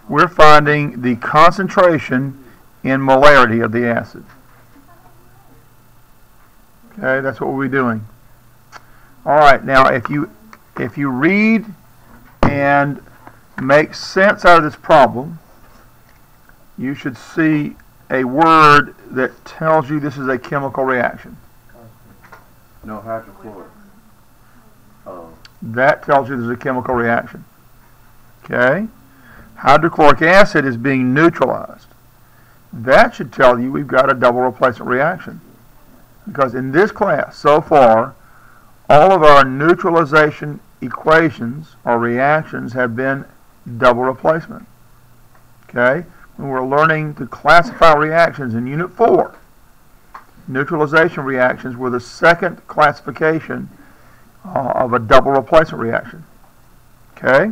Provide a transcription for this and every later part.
We're finding the concentration in molarity of the acid. Okay, that's what we'll be doing. All right, now if you read and make sense out of this problem, you should see a word that tells you this is a chemical reaction. No hydrochloric. That tells you there's a chemical reaction. Okay? Hydrochloric acid is being neutralized. That should tell you we've got a double replacement reaction. Because in this class, so far, all of our neutralization equations or reactions have been double replacement. Okay? When we're learning to classify reactions in Unit 4, neutralization reactions were the second classification of a double replacement reaction. Okay?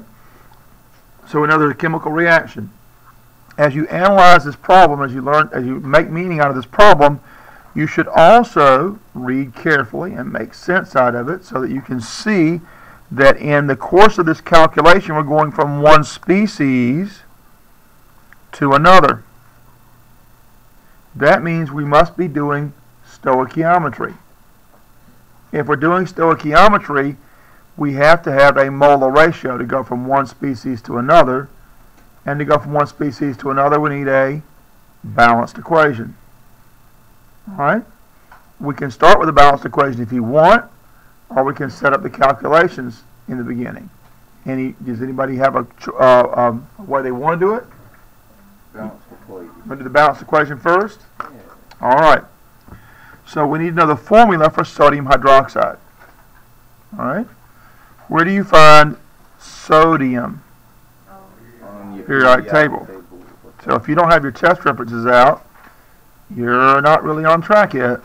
So we know there's a chemical reaction. As you analyze this problem, as you make meaning out of this problem, you should also read carefully and make sense out of it so that you can see that in the course of this calculation we're going from one species to another. That means we must be doing stoichiometry. If we're doing stoichiometry, we have to have a molar ratio to go from one species to another. And to go from one species to another, we need a balanced equation. All right? We can start with a balanced equation if you want, or we can set up the calculations in the beginning. Does anybody have a way they want to do it? Balanced equation. Want to do the balanced equation first? Yeah. All right. So we need to know the formula for sodium hydroxide. All right. Where do you find sodium? On your Periodic table. So if you don't have your test references out, you're not really on track yet.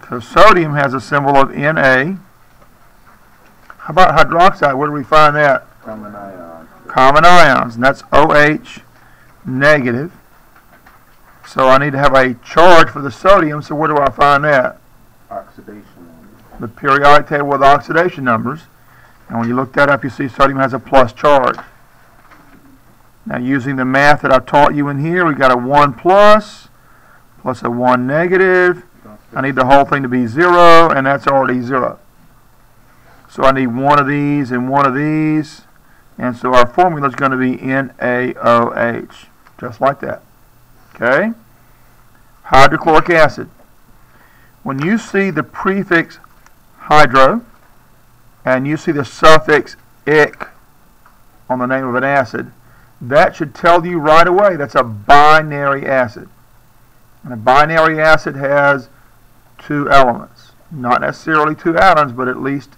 Because sodium has a symbol of Na. How about hydroxide? Where do we find that? Common ions. Common ions, and that's OH negative. So I need to have a charge for the sodium, so where do I find that? Oxidation. The periodic table with oxidation numbers. And when you look that up, you see sodium has a plus charge. Now using the math that I taught you in here, we got a 1 plus a 1 negative. I need the whole thing to be 0, and that's already 0. So I need one of these and one of these. And so our formula is going to be NaOH, just like that. Okay? Hydrochloric acid. When you see the prefix hydro and you see the suffix ic on the name of an acid, that should tell you right away that's a binary acid. And a binary acid has two elements. Not necessarily two atoms,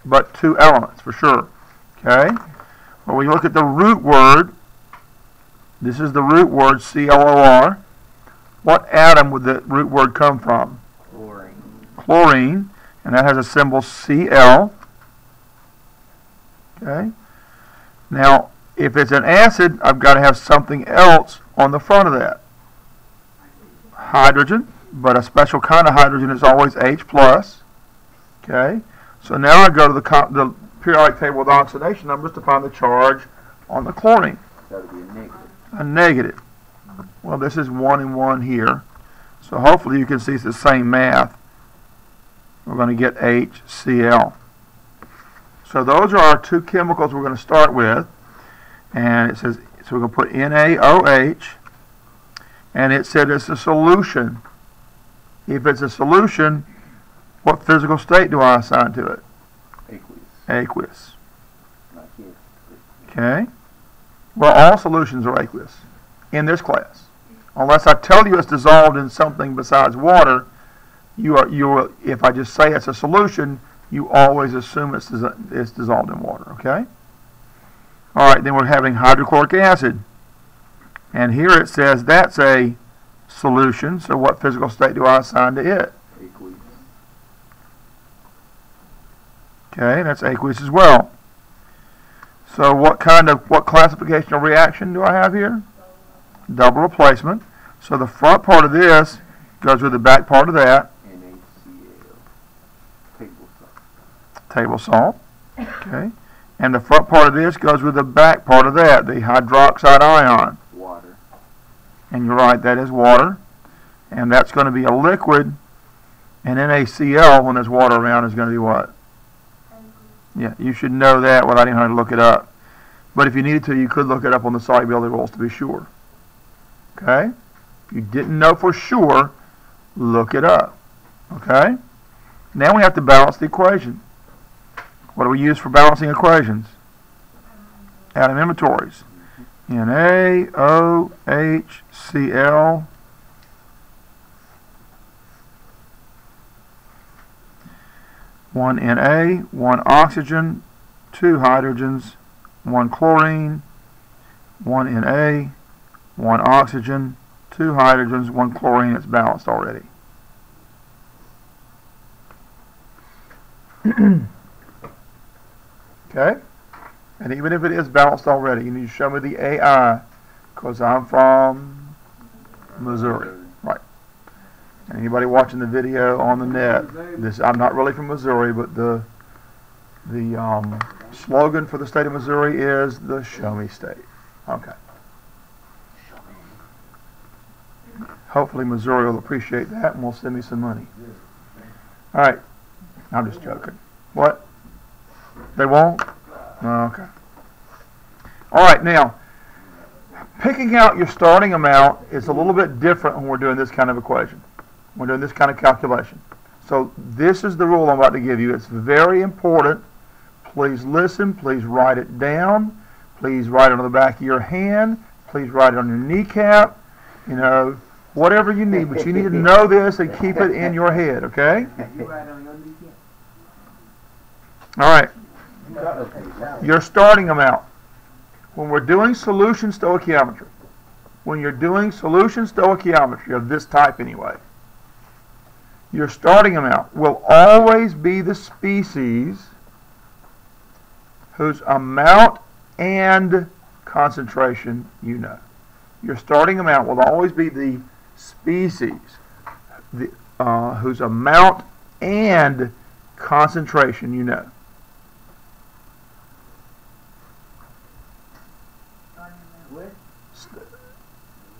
but two elements for sure. Okay? Well, when you look at the root word, this is the root word ClOR. What atom would the root word come from? Chlorine. Chlorine, and that has a symbol Cl. Okay? Now, if it's an acid, I've got to have something else on the front of that. Hydrogen, but a special kind of hydrogen is always H+. Okay? So now I go to the periodic table with oxidation numbers to find the charge on the chlorine. That would be a negative. A negative. Well, this is 1 and 1 here. So hopefully you can see it's the same math. We're going to get HCl. So those are our two chemicals we're going to start with. And it says, so we're going to put NaOH. And it said it's a solution. If it's a solution, what physical state do I assign to it? Aqueous. Aqueous. Not here. Okay? Well, all solutions are aqueous in this class. Unless I tell you it's dissolved in something besides water, if I just say it's a solution, you always assume it's dissolved in water, okay? All right, then we're having hydrochloric acid. And here it says that's a solution, so what physical state do I assign to it? Aqueous. Okay, that's aqueous as well. So what classification of reaction do I have here? Double replacement. So the front part of this goes with the back part of that. NaCl. Table salt. Table salt. Okay. And the front part of this goes with the back part of that, the hydroxide ion. Water. And you're right, that is water. And that's going to be a liquid. And NaCl, when there's water around, is going to be what? Yeah, you should know that without even having to look it up. But if you needed to, you could look it up on the solubility rules to be sure. Okay? If you didn't know for sure, look it up. Okay? Now we have to balance the equation. What do we use for balancing equations? Atom inventories. NaOHCl. One Na, one oxygen, two hydrogens, one chlorine, one Na, one oxygen, two hydrogens, one chlorine. It's balanced already. Okay? And even if it is balanced already, you need to show me the AI, because I'm from Missouri. Right. And anybody watching the video on the net, I'm not really from Missouri, but the slogan for the state of Missouri is the Show Me State. Okay. Hopefully Missouri will appreciate that and will send me some money. All right. I'm just joking. What? They won't? Oh, okay. All right, now, picking out your starting amount is a little bit different when we're doing this kind of equation. We're doing this kind of calculation. So this is the rule I'm about to give you. It's very important. Please listen. Please write it down. Please write it on the back of your hand. Please write it on your kneecap. You know, whatever you need. But you need to know this and keep it in your head, okay? All right. Your starting amount. When we're doing solution stoichiometry, when you're doing solution stoichiometry of this type anyway, your starting amount will always be the species whose amount and concentration you know. Your starting amount will always be the species whose amount and concentration you know.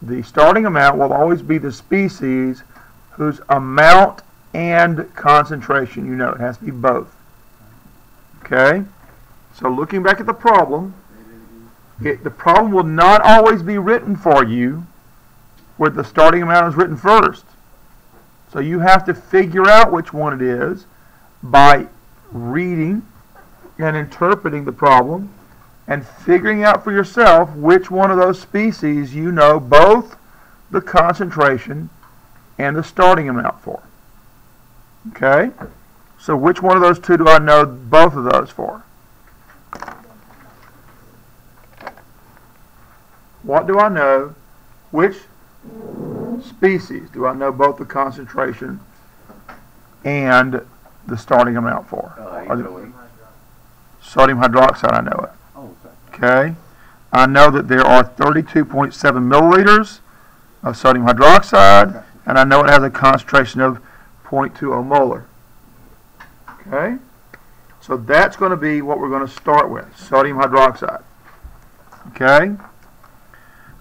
The starting amount will always be the species whose amount and concentration you know. It has to be both. Okay? So looking back at the problem, the problem will not always be written for you where the starting amount is written first. So you have to figure out which one it is by reading and interpreting the problem and figuring out for yourself which one of those species you know both the concentration and the starting amount for. Okay? So which one of those two do I know both of those for? What do I know? Which species do I know both the concentration and the starting amount for? Sodium hydroxide, I know it. Okay? I know that there are 32.7 milliliters of sodium hydroxide, and I know it has a concentration of 0.20 molar. Okay? So that's going to be what we're going to start with, sodium hydroxide. Okay?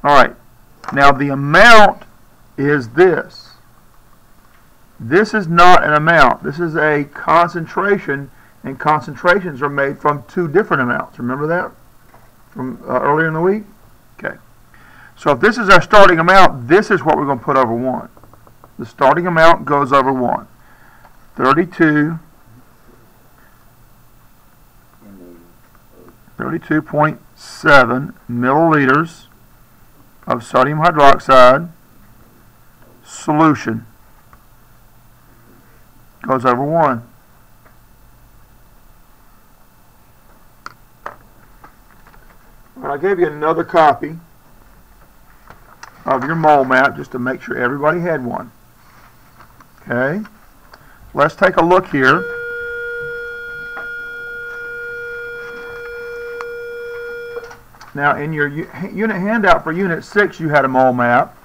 All right. Now the amount is this. This is not an amount. This is a concentration, and concentrations are made from two different amounts. Remember that from earlier in the week? Okay. So if this is our starting amount, this is what we're going to put over 1. The starting amount goes over 1. 32.7 milliliters of sodium hydroxide solution goes over 1. I gave you another copy of your mole map just to make sure everybody had one. Okay, let's take a look here. Now in your unit handout for Unit 6 you had a mole map.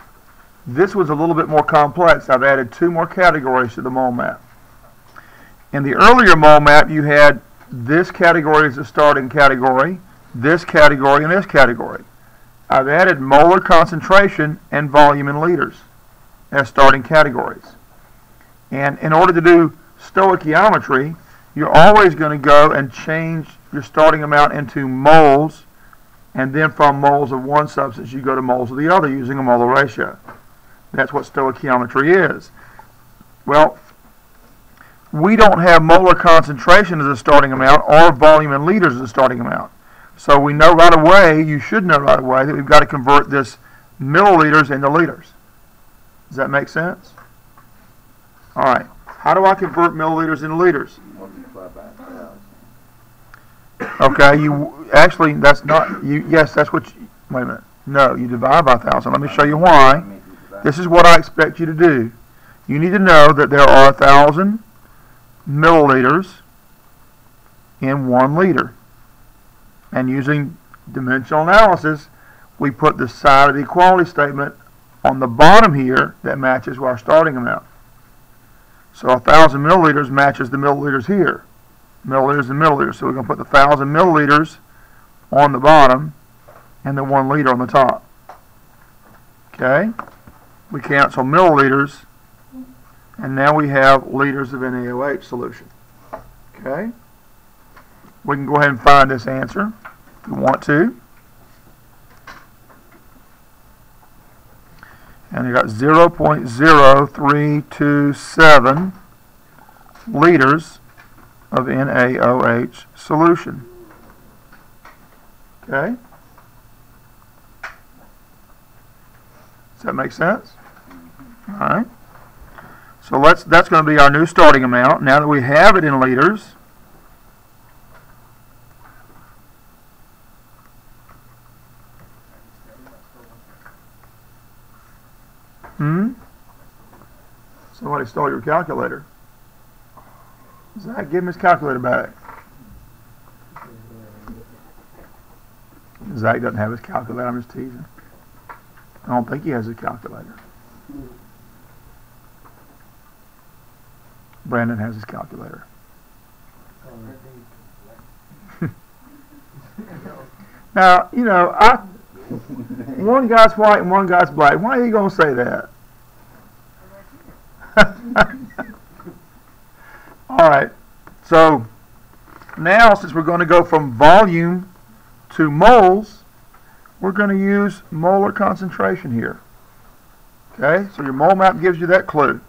This was a little bit more complex. I've added 2 more categories to the mole map. In the earlier mole map you had this category is the starting category, this category, and this category. I've added molar concentration and volume in liters as starting categories. And in order to do stoichiometry, you're always going to go and change your starting amount into moles, and then from moles of one substance you go to moles of the other using a molar ratio. That's what stoichiometry is. Well, we don't have molar concentration as a starting amount or volume in liters as a starting amount. So we know right away, you should know right away, that we've got to convert this milliliters into liters. Does that make sense? All right. How do I convert milliliters into liters? Multiply by 1,000. Okay, you actually, that's not, you. Yes, that's what you, wait a minute. No, you divide by 1,000. Let me show you why. This is what I expect you to do. You need to know that there are 1,000 milliliters in 1 liter. And using dimensional analysis, we put the side of the equality statement on the bottom here that matches our starting amount. So 1,000 milliliters matches the milliliters here. Milliliters and milliliters. So we're going to put the 1,000 milliliters on the bottom and the 1 liter on the top. Okay? We cancel milliliters, and now we have liters of NaOH solution. Okay? We can go ahead and find this answer if we want to. And you got 0.0327 liters of NaOH solution. Okay? Does that make sense? All right. So that's going to be our new starting amount. Now that we have it in liters, somebody stole your calculator. Zach, give him his calculator back. Zach doesn't have his calculator. I'm just teasing. I don't think he has his calculator. Brandon has his calculator. Now, you know, one guy's white and one guy's black. Why are you going to say that? All right. So now, since we're going to go from volume to moles, we're going to use molar concentration here. Okay? So your mole map gives you that clue.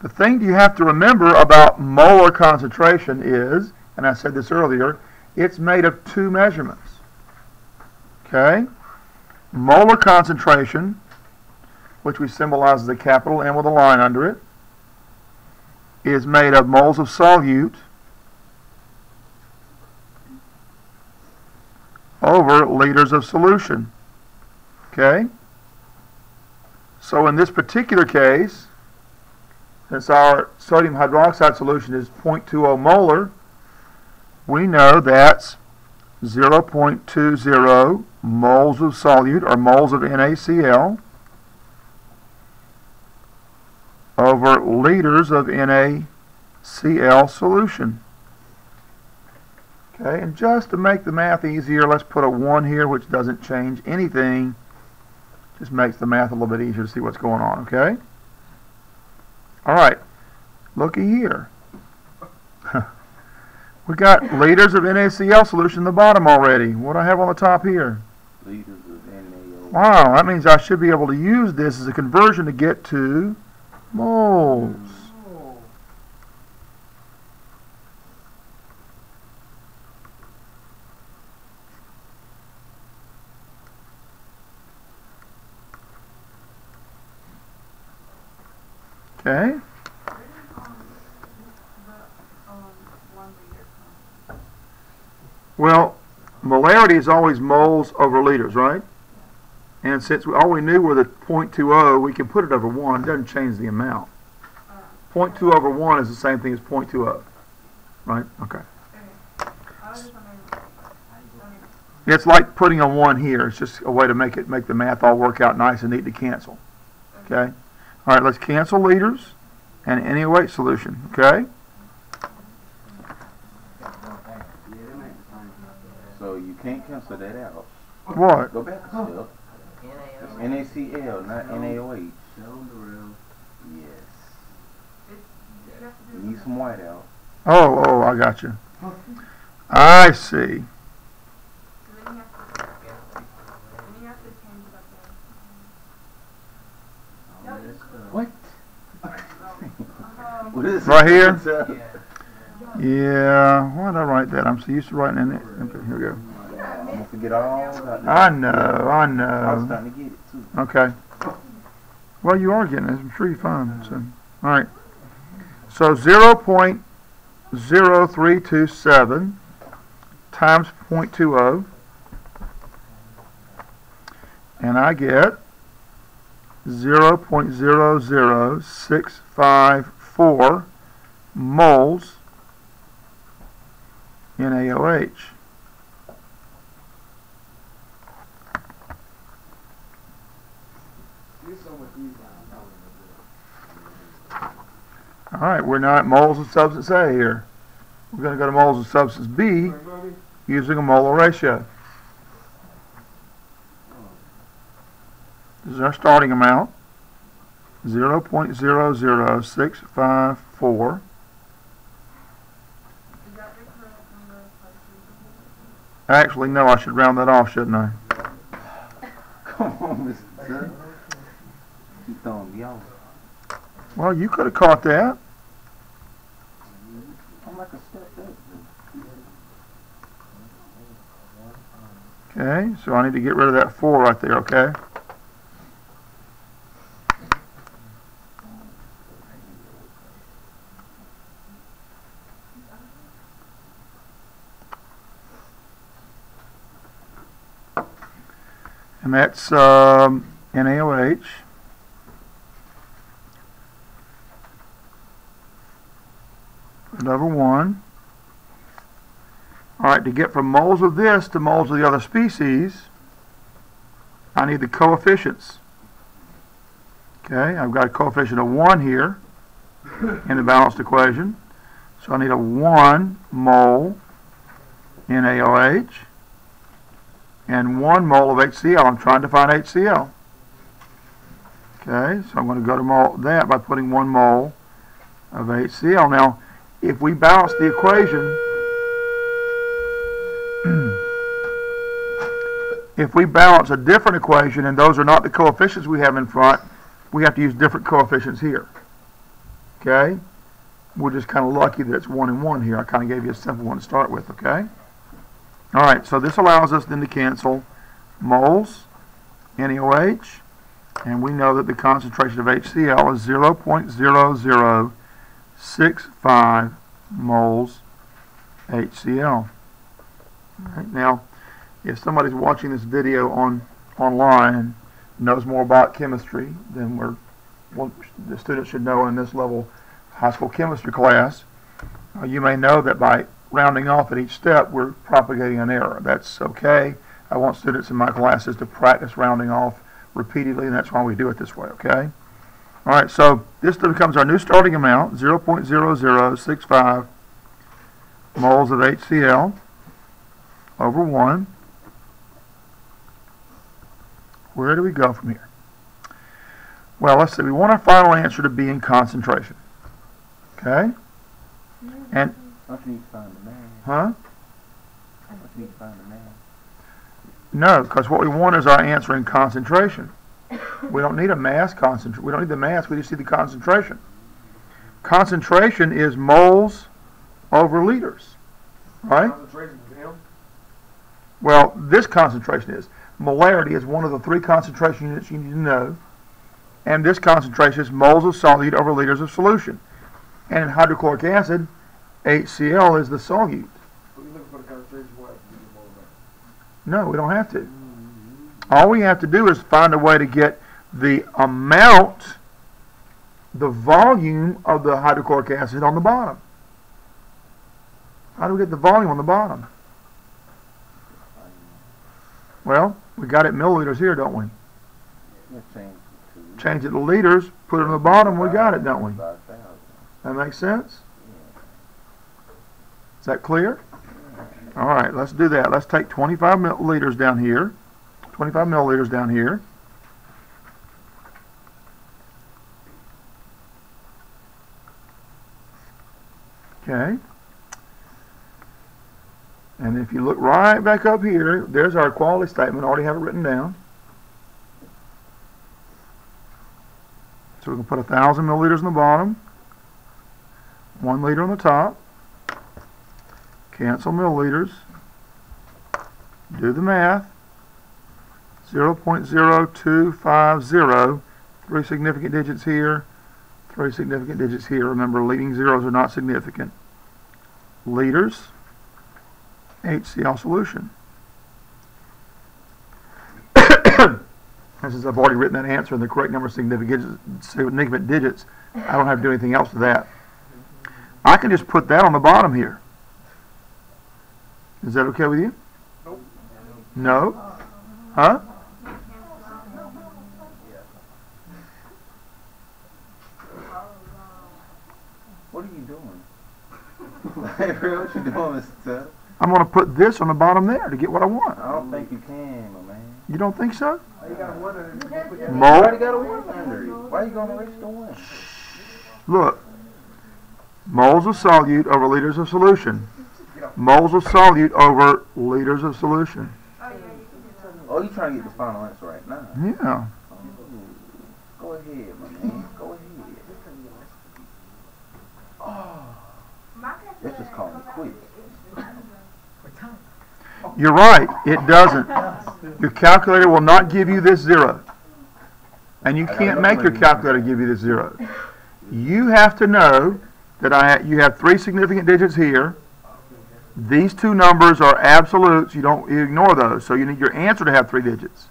The thing you have to remember about molar concentration is, and I said this earlier, it's made of 2 measurements. Okay? Molar concentration, which we symbolize as a capital M with a line under it, is made of moles of solute over liters of solution. Okay? So in this particular case, since our sodium hydroxide solution is 0.20 molar, we know that's 0.20 moles of solute, or moles of NaCl, over liters of NaCl solution. Okay, and just to make the math easier, let's put a 1 here, which doesn't change anything. Just makes the math a little bit easier to see what's going on, okay? All right, looky here. We got liters of NaCl solution in the bottom already. What do I have on the top here? Liters of NaOH. Wow, that means I should be able to use this as a conversion to get to moles. Okay. Well, molarity is always moles over liters, right? And since all we knew were the 0.20, we can put it over 1. It doesn't change the amount. 0.2 over 1 is the same thing as 0.20. Right? Okay. It's like putting a 1 here. It's just a way to make the math all work out nice and neat to cancel. Okay? All right, let's cancel liters and NaOH solution. Okay? can't cancel that out. What? Go back a step. It's NaCl, not NaOH. Yes. You need some white out. Oh, I got you. I see. What? What is Right here? it? Yeah, why did I write that? I'm so used to writing in it. Okay, here we go. I'm gonna forget all about that. I know. I was starting to get it too. Okay. Well, you are getting it. I'm sure you're fine. So, all right. So 0.0327 times 0.20, and I get 0.00654 moles NaOH. All right, we're now at moles of substance A here. We're going to go to moles of substance B using a molar ratio. This is our starting amount, 0.00654. Actually, no, I should round that off, shouldn't I? Come on, Mr. Keep throwing me off. Well, you could have caught that. I'm like a step up. Okay, so I need to get rid of that 4 right there, okay? And that's NaOH. Number 1. All right, to get from moles of this to moles of the other species, I need the coefficients. Okay, I've got a coefficient of 1 here in the balanced equation. So I need a 1 mole NaOH and 1 mole of HCl. I'm trying to find HCl. Okay, so I'm going to go to that by putting 1 mole of HCl. Now, if we balance the equation, if we balance a different equation and those are not the coefficients we have in front, we have to use different coefficients here. Okay? We're just kind of lucky that it's 1 and 1 here. I kind of gave you a simple one to start with, okay? All right, so this allows us then to cancel moles, NaOH, and we know that the concentration of HCl is 0.0065 moles HCl. All right, now, if somebody's watching this video online and knows more about chemistry than the students should know in this level high school chemistry class, you may know that by rounding off at each step, we're propagating an error. That's okay. I want students in my classes to practice rounding off repeatedly, and that's why we do it this way, okay? All right, so this becomes our new starting amount, 0.0065 moles of HCl over 1. Where do we go from here? Well, let's see. We want our final answer to be in concentration. Okay? And Don't you need to find the man? huh? Don't you need to find the man? No, because what we want is our answer in concentration. We don't need a mass concentration. We don't need the mass. We just need the concentration. Concentration is moles over liters, right? Concentration is M? Well, this concentration is. Molarity is one of the 3 concentration units you need to know. And this concentration is moles of solute over liters of solution. And in hydrochloric acid, HCl is the solute. So you're looking for the concentration, what? No, we don't have to. All we have to do is find a way to get the amount, the volume of the hydrochloric acid on the bottom. How do we get the volume on the bottom? Well, we got it in milliliters here, don't we? Change it to liters, put it on the bottom, we got it, don't we? That makes sense? Is that clear? All right, let's do that. Let's take 25 milliliters down here. 25 milliliters down here. Okay. And if you look right back up here, there's our quality statement. I already have it written down. So we can put 1,000 milliliters on the bottom, 1 liter on the top, cancel milliliters, do the math, 0.0250, 3 significant digits here, 3 significant digits here. Remember, leading zeros are not significant. Liters, HCl solution. Since I've already written that answer and the correct number of significant digits, I don't have to do anything else to that. I can just put that on the bottom here. Is that okay with you? Nope. No? Huh? What are you doing? Hey, what you doing, Mr. Tuck? I'm going to put this on the bottom there to get what I want. I don't think you can, my man. You don't think so? You got a one under it. You put that- Mole? Why you got a one under it? Why you gonna reach the one? Look. Moles of solute over liters of solution. Moles of solute over liters of solution. Oh, you trying to get the final answer right now? Yeah. Go ahead, my man. Go ahead. Oh, let's just call me quick. You're right. It doesn't. Your calculator will not give you this 0. And you can't make your calculator give you this 0. You have to know that you have 3 significant digits here. These 2 numbers are absolutes. You ignore those. So you need your answer to have 3 digits.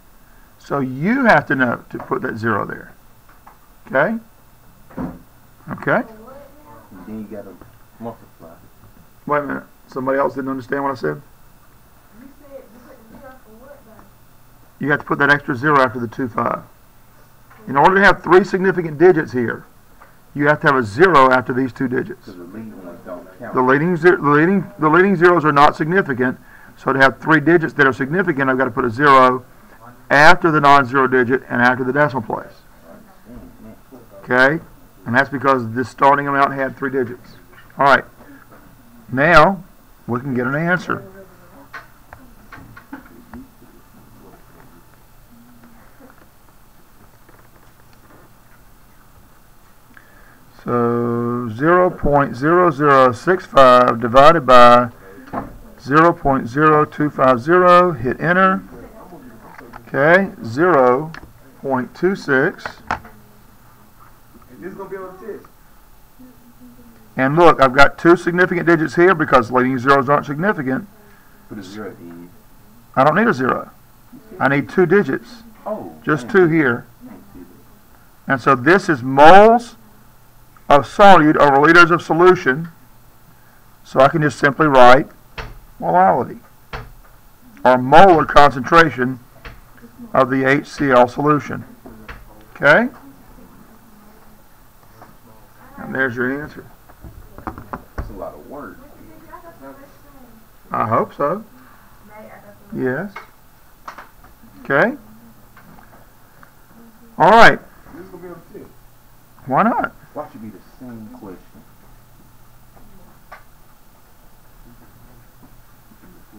So you have to know to put that 0 there. Okay? Okay? Then you gotta multiply. Wait a minute. Somebody else didn't understand what I said? You have to put that extra 0 after the 2,5. In order to have 3 significant digits here, you have to have a 0 after these 2 digits. Because the leading ones don't count. The leading zeros are not significant, so to have 3 digits that are significant, I've got to put a 0 after the non-zero digit and after the decimal place. Okay? And that's because this starting amount had 3 digits. All right. Now, we can get an answer. So 0.0065 divided by 0.0250, hit enter. Okay, 0.26. This is going to be on the test. And look, I've got 2 significant digits here because leading zeros aren't significant. Put a 0 at the end. I don't need a 0. I need 2 digits. Oh. Just 2 here. And so this is moles of solute over liters of solution. So I can just simply write molality, or molar concentration of the HCl solution. Okay? And there's your answer. That's a lot of work. I hope so. Yes. Okay? All right. This is going to be on the test. Why not? Why should be the same question?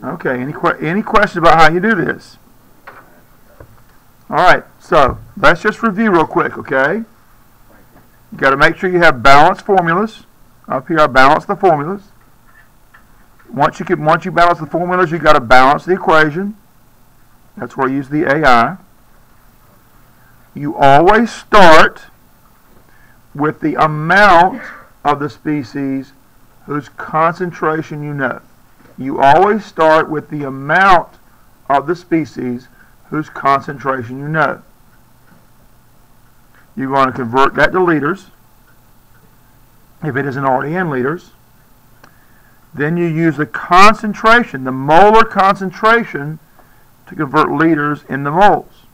Okay, any questions about how you do this? All right, so let's just review real quick, okay? You got to make sure you have balanced formulas. Up here I balance the formulas. Once you balance the formulas, you got to balance the equation. That's where I use the AI. You always start with the amount of the species whose concentration you know. You always start with the amount of the species whose concentration you know. You're going to convert that to liters, if it isn't already in liters. Then you use the concentration, the molar concentration, to convert liters into moles.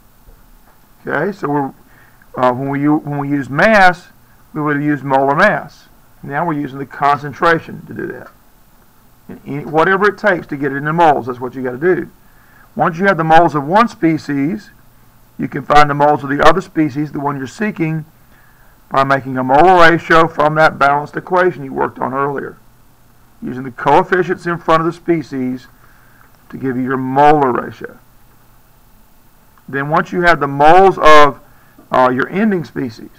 Okay, so when we use mass, we would have used molar mass. Now we're using the concentration to do that. Whatever it takes to get it into moles, that's what you got to do. Once you have the moles of one species, you can find the moles of the other species, the one you're seeking, by making a molar ratio from that balanced equation you worked on earlier, using the coefficients in front of the species to give you your molar ratio. Then once you have the moles of your ending species,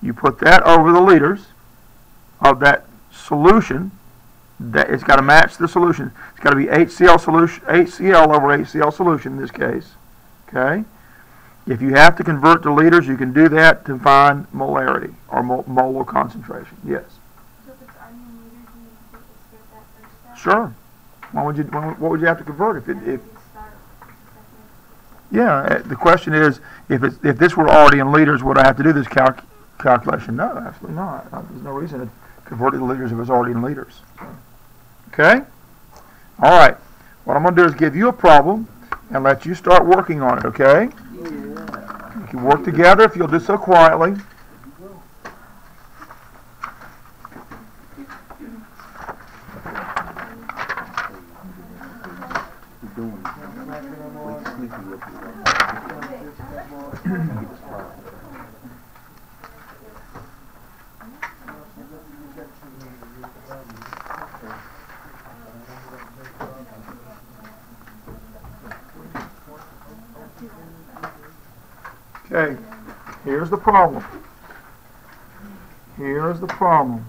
you put that over the liters of that solution. That it's got to match the solution. It's got to be HCl solution, HCl over HCl solution in this case. Okay. If you have to convert to liters, you can do that to find molarity or molar concentration. Yes. So if it's already in liters, you need to skip that first step? Sure. What would you have to convert if Yeah. the question is if this were already in liters, would I have to do this calculation? No, absolutely not. There's no reason to convert it to liters if it's already in liters. Okay? All right. What I'm going to do is give you a problem and let you start working on it, okay? Yeah. You can work together if you'll do so quietly. Okay, here's the problem. Here's the problem.